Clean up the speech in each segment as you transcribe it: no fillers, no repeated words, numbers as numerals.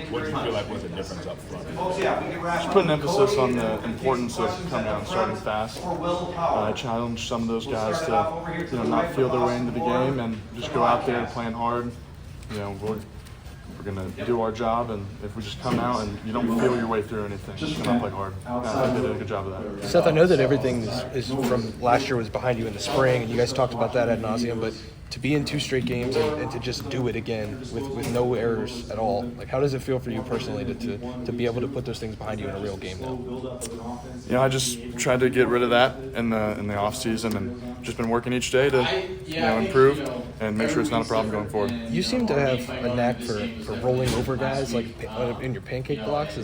What do you feel like was the difference up front? Just put an emphasis on the importance of coming out and starting fast. I challenge some of those guys to not feel their way into the game and just go out there playing hard. We're going to do our job, and if we just come out and you don't feel your way through anything, just come out play hard. I think they did a good job of that. Seth, I know that everything is from last year was behind you in the spring, and you guys talked about that ad nauseum, but to be in 2 straight games and to just do it again with no errors at all, like how does it feel for you personally to be able to put those things behind you in a real game now? I just tried to get rid of that in the off season and just been working each day to improve and make sure it's not a problem going forward. You seem to have a knack for rolling over guys like in your pancake blocks.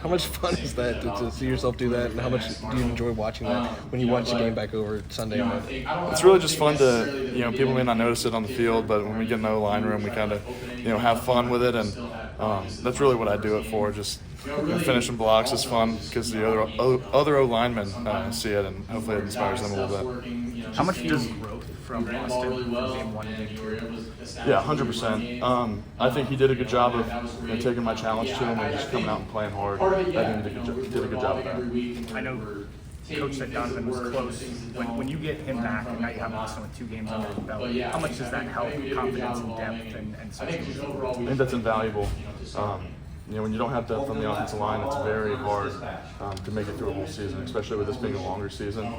How much fun is that to see yourself do that, and how much do you enjoy watching that when you watch the game back over Sunday and Monday? It's really just fun to, people may not notice it on the field, but when we get in the O-line room, we kind of, have fun with it, and that's really what I do it for. Just finishing blocks is fun because the other O-linemen see it, and hopefully it inspires them a little bit. How much does growth from Austin from game 1 to game 2? Yeah, 100%. I think he did a good job of taking my challenge to him and just coming out and playing hard. I think he did a good job of that. I know Coach said Donovan was close. When you get him back, and now you have Austin with 2 games under his belt, how much does that help confidence and depth and such? I think that's invaluable. When you don't have depth on the offensive line, it's very hard to make it through a whole season, especially with this being a longer season.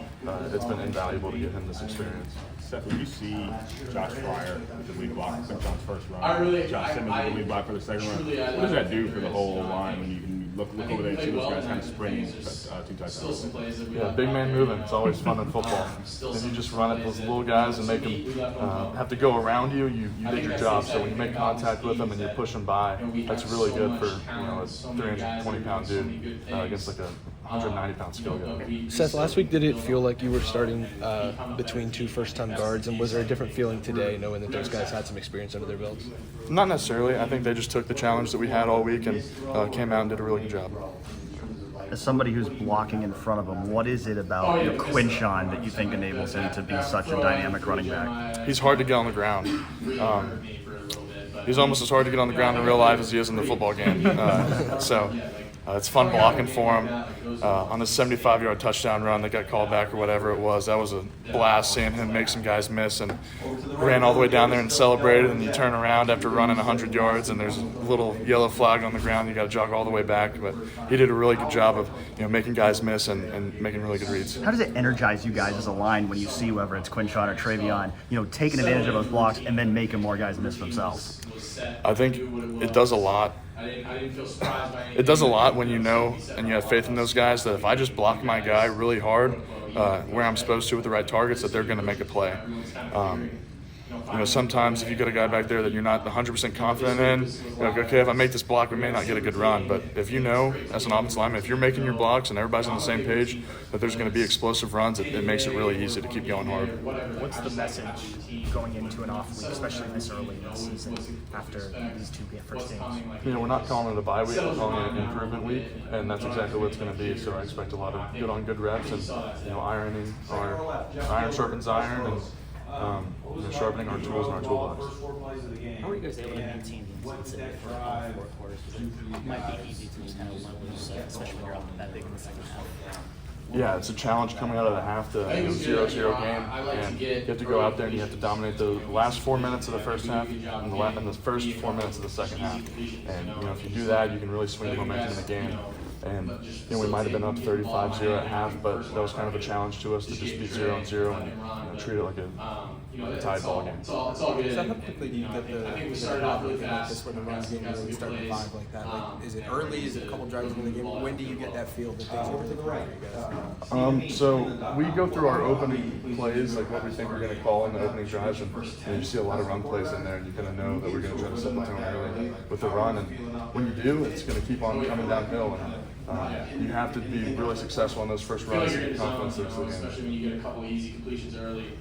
It's been invaluable to get him this experience. Seth, when you see Josh Fryer, the lead block, John's first run, Josh Simmons, the lead block for the second run, what does that do for the whole line when you can look over there and see those guys kind of sprinting 2 touchdowns? Yeah, big man moving. It's always fun in football. If you just run at those little guys and make them have to go around you, you did your job. So when you make contact with them and you push them by, that's really good for a 320-pound dude against like a 190-pound skill guy. Seth, last week did it feel like you were starting between 2 first-time guards, and was there a different feeling today knowing that those guys had some experience under their belts? Not necessarily. I think they just took the challenge that we had all week and came out and did a really good job. As somebody who's blocking in front of him, what is it about Quinshon that you think enables him to be such a dynamic running back? He's hard to get on the ground. He's almost as hard to get on the ground in real life as he is in the football game. It's fun blocking for him. On the 75-yard touchdown run that got called back or whatever it was, that was a blast seeing him make some guys miss, and ran all the way down there and celebrated, and you turn around after running 100 yards and there's a little yellow flag on the ground. You got to jog all the way back, but he did a really good job of making guys miss and making really good reads. How does it energize you guys as a line when you see whether it's Quinshon or Travion, taking advantage of those blocks and then making more guys miss themselves? I think it does a lot. It does a lot when you know and you have faith in those guys that if I just block my guy really hard where I'm supposed to with the right targets, that they're going to make a play. Sometimes if you get a guy back there that you're not 100% confident in, you're like, okay, if I make this block, we may not get a good run. But if you know, as an offensive lineman, if you're making your blocks and everybody's on the same page, that there's going to be explosive runs, it makes it really easy to keep going hard. What's the message going into an off week, especially this early in the season after these 2 first games? We're not calling it a bye week, we're calling it an improvement week, and that's exactly what it's going to be. So I expect a lot of good reps and iron sharpens iron, and sharpening our tools in our toolbox. How are you guys able to maintain the intensity for 4 quarters? It might be easy to just kind of let loose, especially when you're up that big in the second half. Yeah, it's a challenge coming out of the half to 0-0 game, and you have to go out there and you have to dominate the last 4 minutes of the first half and the first 4 minutes of the second half. And if you do that, you can really swing the momentum in the game. And we might have been up 35-0 at half, but that was kind of a challenge to us to just be 0-0 and treat it like a tied ball game. So how quickly do you get the like this where the run game really start to vibe like that? Like, is it early? Is it a couple drives in the game? When do you get that feel that things are really right for you guys? So we go through our opening plays, like what we think we're going to call in the opening drives, and you see a lot of run plays in there, and you kind of know that we're going to try to set the tone early with the run. And when you do, it's going to keep on coming downhill. And you have to be really successful on those first runs to get confidence. Especially when you get a couple easy completions early.